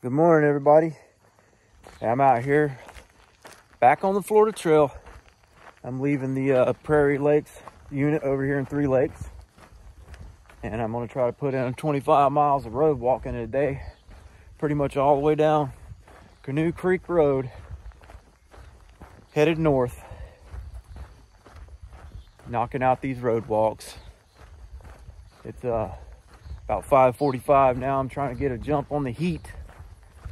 Good morning, everybody. I'm out here back on the Florida Trail. I'm leaving the Prairie Lakes unit over here in 3 Lakes, and I'm going to try to put in 25 miles of road walking a day, pretty much all the way down Canoe Creek Road, headed north, knocking out these road walks. It's about 5:45 now. I'm trying to get a jump on the heat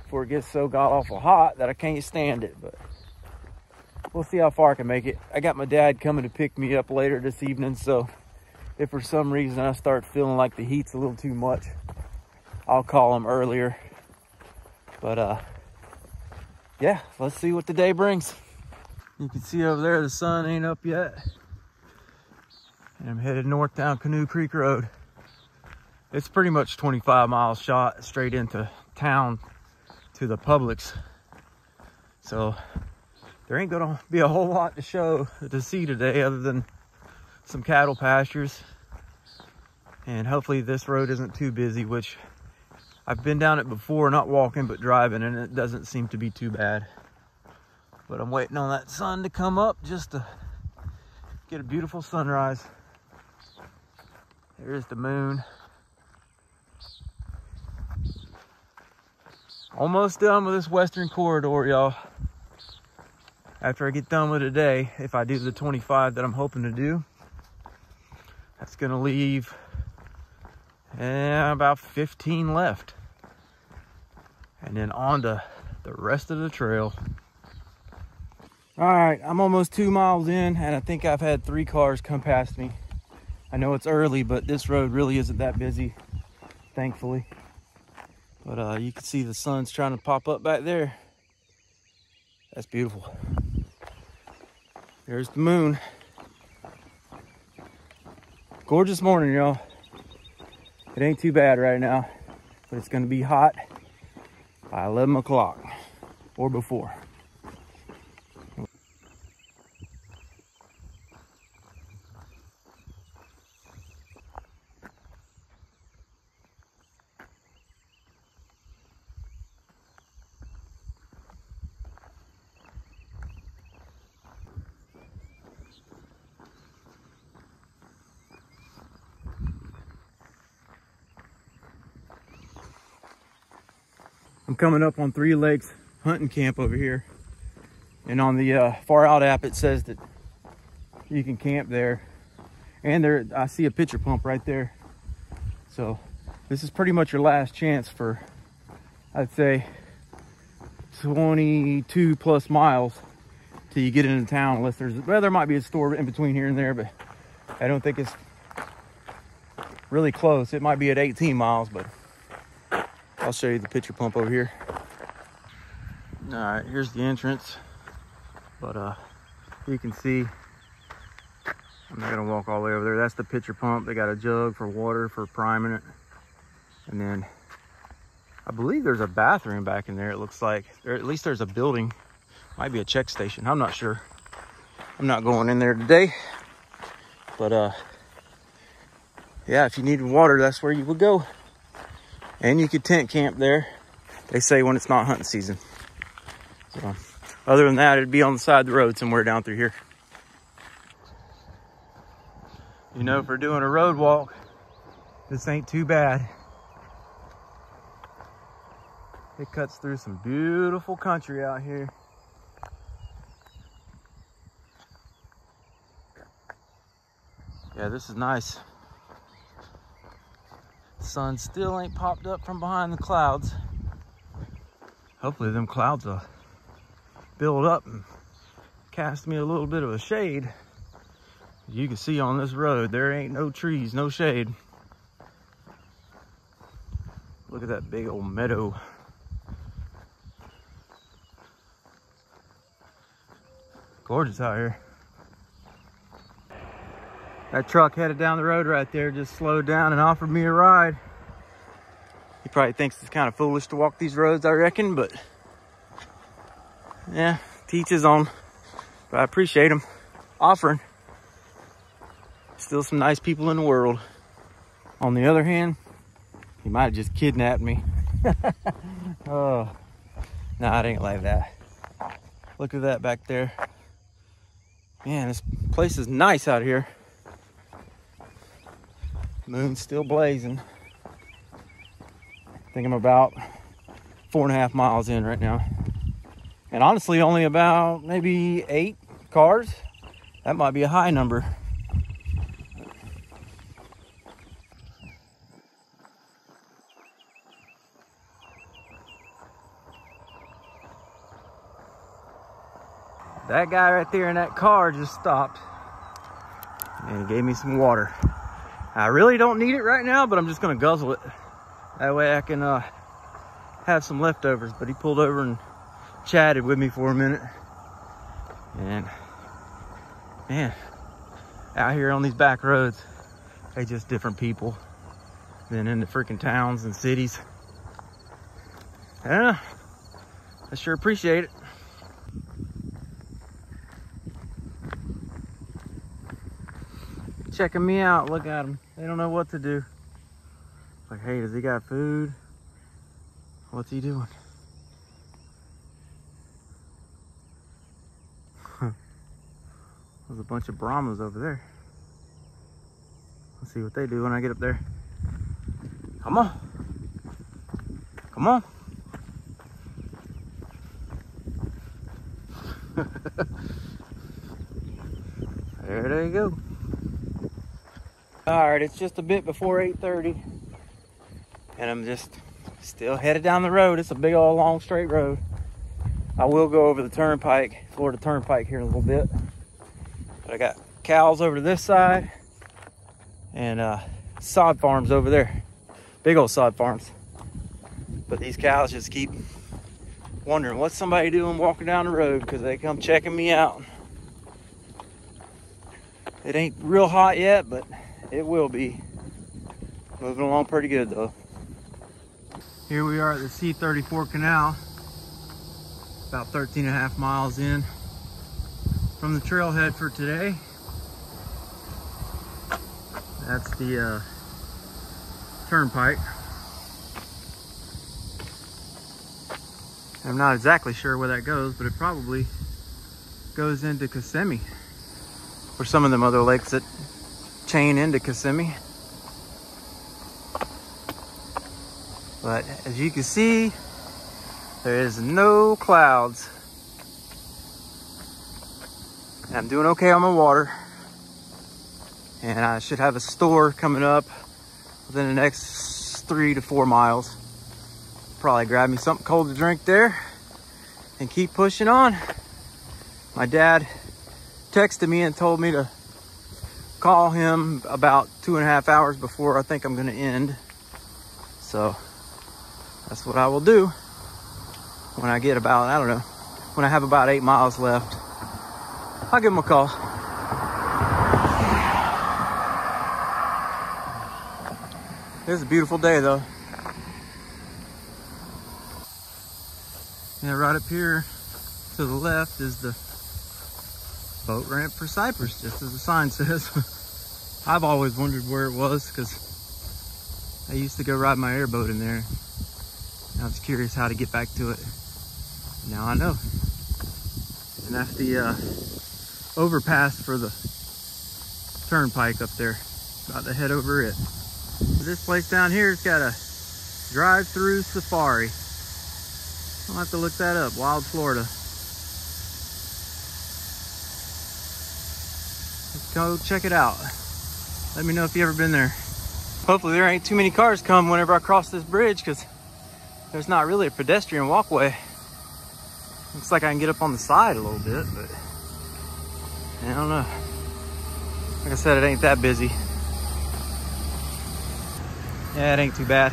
before it gets so god awful hot that I can't stand it, but we'll see how far I can make it. I got my dad coming to pick me up later this evening, so if for some reason I start feeling like the heat's a little too much, I'll call him earlier. But yeah, let's see what the day brings. You can see over there the sun ain't up yet, and I'm headed north down Canoe Creek Road. It's pretty much 25 miles shot straight into town to the Publix, so there ain't gonna be a whole lot to see today other than some cattle pastures, and hopefully this road isn't too busy, which I've been down it before, not walking but driving, and it doesn't seem to be too bad. But I'm waiting on that sun to come up just to get a beautiful sunrise. There's the moon. Almost done with this western corridor, y'all. After I get done with today, if I do the 25 that I'm hoping to do, that's gonna leave about 15 left. And then on to the rest of the trail. All right, I'm almost 2 miles in, and I think I've had 3 cars come past me. I know it's early, but this road really isn't that busy, thankfully. But you can see the sun's trying to pop up back there. That's beautiful. There's the moon. Gorgeous morning, y'all. It ain't too bad right now, but it's gonna be hot by 11 o'clock or before. I'm coming up on 3 Lakes hunting camp over here, and on the Far Out app it says that you can camp there, and there I see a pitcher pump right there. So this is pretty much your last chance for, I'd say, 22 plus miles till you get into town, unless there might be a store in between here and there, but I don't think it's really close. It might be at 18 miles, but I'll show you the pitcher pump over here. All right, here's the entrance, but you can see, I'm not gonna walk all the way over there. That's the pitcher pump. They got a jug for water for priming it, and then I believe there's a bathroom back in there. It looks like, or at least there's a building. Might be a check station. I'm not sure. I'm not going in there today, but yeah, if you needed water, that's where you would go. And you could tent camp there, they say, when it's not hunting season. So, other than that, it'd be on the side of the road somewhere down through here. You know, for doing a road walk, this ain't too bad. It cuts through some beautiful country out here. Yeah, this is nice. Sun still ain't popped up from behind the clouds. Hopefully them clouds will build up and cast me a little bit of a shade. You can see on this road there ain't no trees, no shade. Look at that big old meadow. Gorgeous out here. That truck headed down the road right there just slowed down and offered me a ride. He probably thinks it's kind of foolish to walk these roads, I reckon, but yeah, teach his own. But I appreciate him offering. Still some nice people in the world. On the other hand, he might have just kidnapped me. Oh, nah, it ain't like that. Look at that back there. Man, this place is nice out here. Moon's still blazing. I think I'm about 4.5 miles in right now. And honestly, only about maybe 8 cars. That might be a high number. That guy right there in that car just stopped and he gave me some water. I really don't need it right now, but I'm just gonna guzzle it. That way I can have some leftovers. But he pulled over and chatted with me for a minute. And man, out here on these back roads, they just different people than in the freaking towns and cities. Yeah, I sure appreciate it. Checking me out. Look at them. They don't know what to do. Like, hey, does he got food? What's he doing? There's a bunch of Brahmas over there. Let's see what they do when I get up there. Come on. Come on. There they go. All right, it's just a bit before 8:30, and I'm just still headed down the road. It's a big old long straight road. I will go over the turnpike, Florida Turnpike, here in a little bit. But I got cows over to this side and sod farms over there. Big old sod farms. But these cows just keep wondering what's somebody doing walking down the road, because they come checking me out. It ain't real hot yet, but it will be. Moving along pretty good though. Here we are at the C-34 canal, about 13.5 miles in from the trailhead for today. That's the turnpike. I'm not exactly sure where that goes, but it probably goes into Kissimmee, or some of them other lakes that chain into Kissimmee. But as you can see, there is no clouds. And I'm doing okay on my water. And I should have a store coming up within the next 3 to 4 miles. Probably grab me something cold to drink there and keep pushing on. My dad texted me and told me to call him about 2.5 hours before I think I'm gonna end. So that's what I will do when I get about, I don't know, when I have about 8 miles left. I'll give him a call. It's a beautiful day though. And right up here to the left is the boat ramp for Cypress, just as the sign says. I've always wondered where it was, because I used to go ride my airboat in there. I was curious how to get back to it. Now I know. And that's the overpass for the turnpike up there. About to head over it. This place down here has got a drive-through safari. I'll have to look that up. Wild Florida. Let's go check it out. Let me know if you've ever been there. Hopefully there ain't too many cars come whenever I cross this bridge, because there's not really a pedestrian walkway. Looks like I can get up on the side a little bit, but I don't know. Like I said, it ain't that busy. Yeah, it ain't too bad.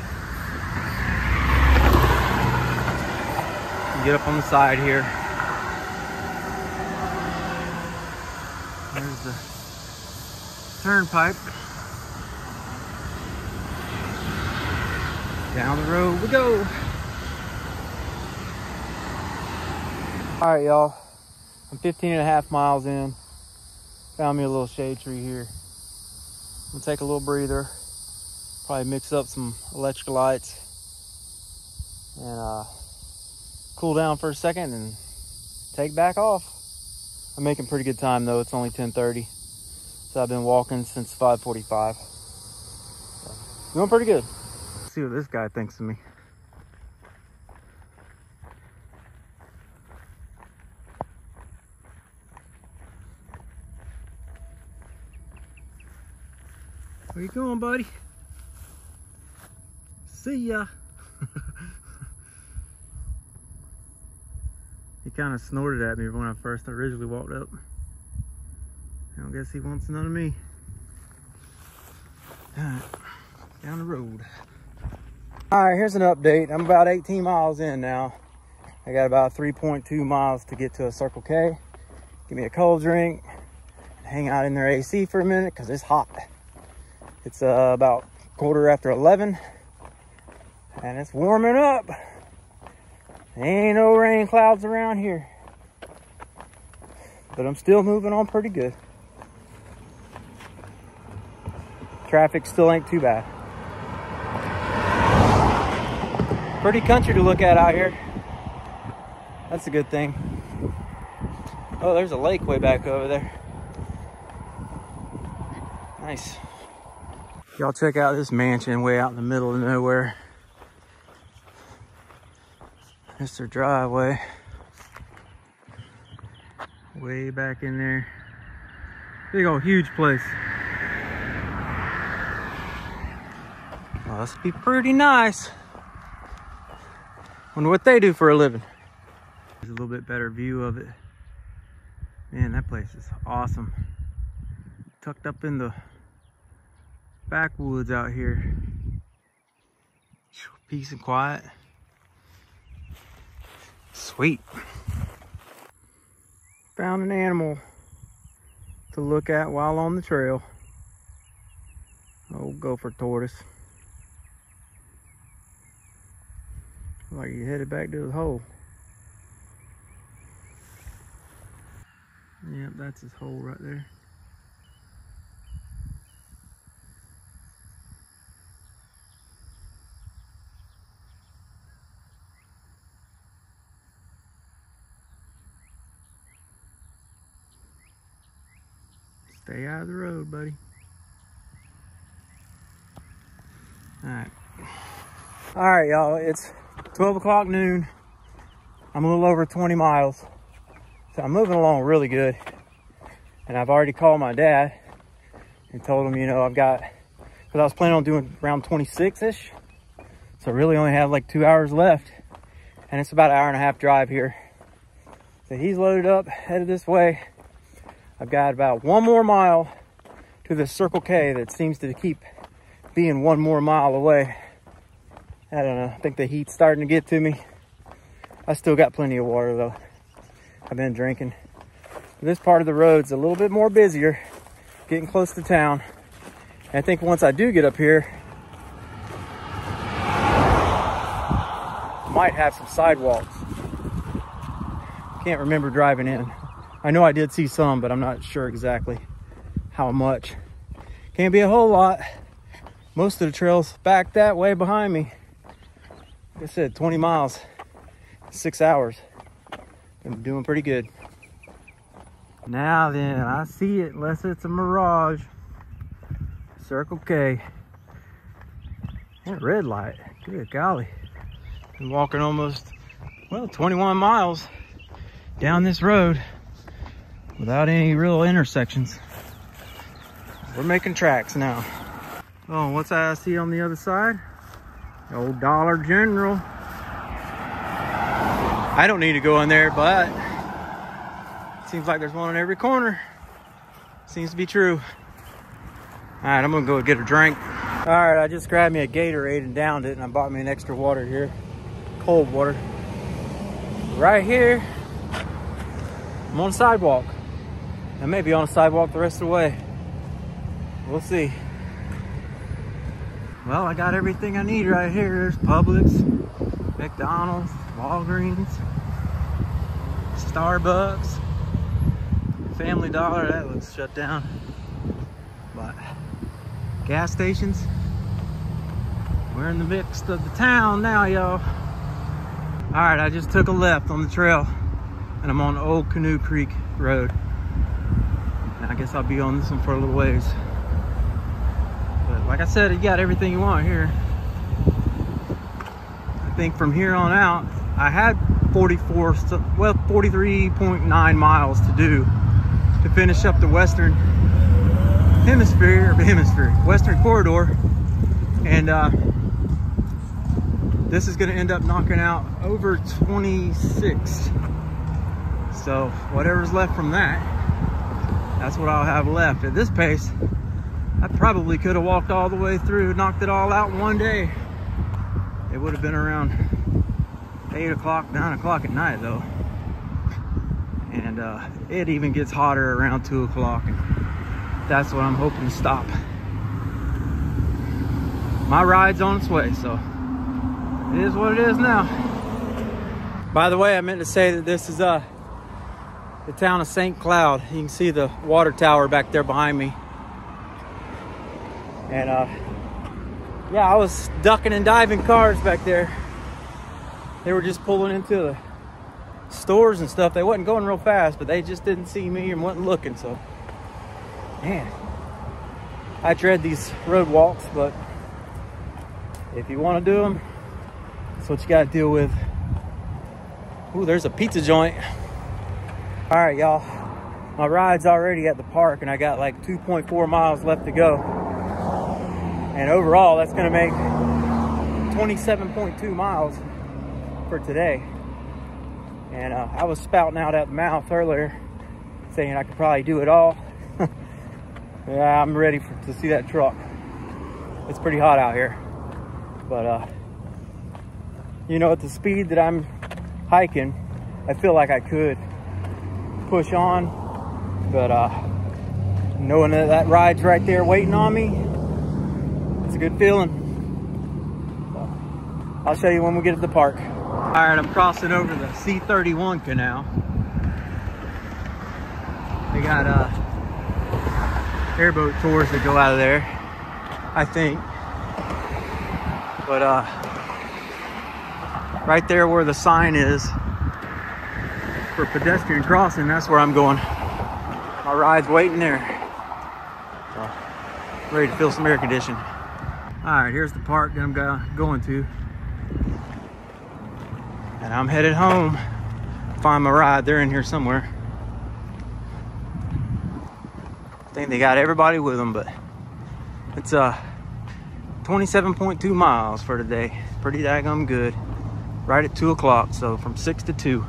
Get up on the side here. There's the turnpike. Down the road we go. All right, y'all. I'm 15.5 miles in. Found me a little shade tree here. I'm gonna take a little breather. Probably mix up some electrolytes and cool down for a second and take back off. I'm making pretty good time though. It's only 10:30. So I've been walking since 5:45. So, doing pretty good. Let's see what this guy thinks of me. Where you going, buddy? See ya. He kind of snorted at me when I first originally walked up. I don't guess he wants none of me. All right, down the road. All right, here's an update. I'm about 18 miles in now. I got about 3.2 miles to get to a Circle K. Give me a cold drink, hang out in their AC for a minute because it's hot. It's about 11:15 and it's warming up. Ain't no rain clouds around here, but I'm still moving on pretty good. Traffic still ain't too bad. Pretty country to look at out here. That's a good thing. Oh, there's a lake way back over there. Nice. Y'all check out this mansion way out in the middle of nowhere. It's their driveway. Way back in there. Big old huge place. Must be pretty nice. Wonder what they do for a living. There's a little bit better view of it. Man, that place is awesome. Tucked up in the backwoods out here. Peace and quiet. Sweet. Found an animal to look at while on the trail. Old gopher tortoise. Like he headed back to his hole. Yep, that's his hole right there. Stay out of the road, buddy. All right, y'all, it's 12 o'clock noon. I'm a little over 20 miles. So I'm moving along really good. And I've already called my dad and told him, you know, because I was planning on doing around 26-ish. So I really only have like 2 hours left. And it's about an hour and a half drive here. So he's loaded up, headed this way. I've got about 1 more mile to the Circle K that seems to keep being 1 more mile away. I don't know, I think the heat's starting to get to me. I still got plenty of water though. I've been drinking. This part of the road's a little bit more busier, getting close to town. And I think once I do get up here, I might have some sidewalks. Can't remember driving in. I know I did see some, but I'm not sure exactly how much. Can't be a whole lot. Most of the trail's back that way behind me. Like I said, 20 miles, 6 hours. I'm doing pretty good. Now then, I see it, unless it's a mirage. Circle K. That red light, good golly. Been walking almost, well, 21 miles down this road without any real intersections. We're making tracks now. Oh, what's that I see on the other side? The old Dollar General. I don't need to go in there, but it seems like there's one on every corner. Seems to be true. All right, I'm gonna go get a drink. All right, I just grabbed me a Gatorade and downed it, and I bought me an extra water here. Cold water. Right here, I'm on a sidewalk. I may be on a sidewalk the rest of the way. We'll see. Well, I got everything I need right here. There's Publix, McDonald's, Walgreens, Starbucks, Family Dollar. That looks shut down. But gas stations. We're in the midst of the town now, y'all. All right, I just took a left on the trail and I'm on Old Canoe Creek Road. And I guess I'll be on this one for a little ways. But like I said, you got everything you want here. I think from here on out, I had 43.9 miles to do to finish up the Western Western Corridor. And this is gonna end up knocking out over 26. So whatever's left from that, that's what I'll have left. At this pace, I probably could have walked all the way through, knocked it all out in one day. It would have been around 8 o'clock, 9 o'clock at night though. And it even gets hotter around 2 o'clock. And that's what I'm hoping to stop. My ride's on its way, so it is what it is now. By the way, I meant to say that this is the town of St. Cloud. You can see the water tower back there behind me. And yeah, I was ducking and diving cars back there. They were just pulling into the stores and stuff. They wasn't going real fast, but they just didn't see me and wasn't looking. So, man, I dread these road walks, but if you want to do them, that's what you got to deal with. Ooh, there's a pizza joint. All right, y'all. My ride's already at the park, and I got like 2.4 miles left to go. And overall, that's going to make 27.2 miles for today. And I was spouting out at the mouth earlier, saying I could probably do it all. Yeah, I'm ready to see that truck. It's pretty hot out here. But, you know, at the speed that I'm hiking, I feel like I could push on. But knowing that that ride's right there waiting on me, it's a good feeling. So, I'll show you when we get to the park. All right, I'm crossing over the C-31 canal. They got airboat tours that go out of there, I think. But right there where the sign is for pedestrian crossing, that's where I'm going. My ride's waiting there. So, ready to feel some air conditioning. All right, here's the park that I'm going to. And I'm headed home. Find my ride. They're in here somewhere. I think they got everybody with them, but it's 27.2 miles for today. Pretty daggum good. Right at 2 o'clock, so from 6 to 2.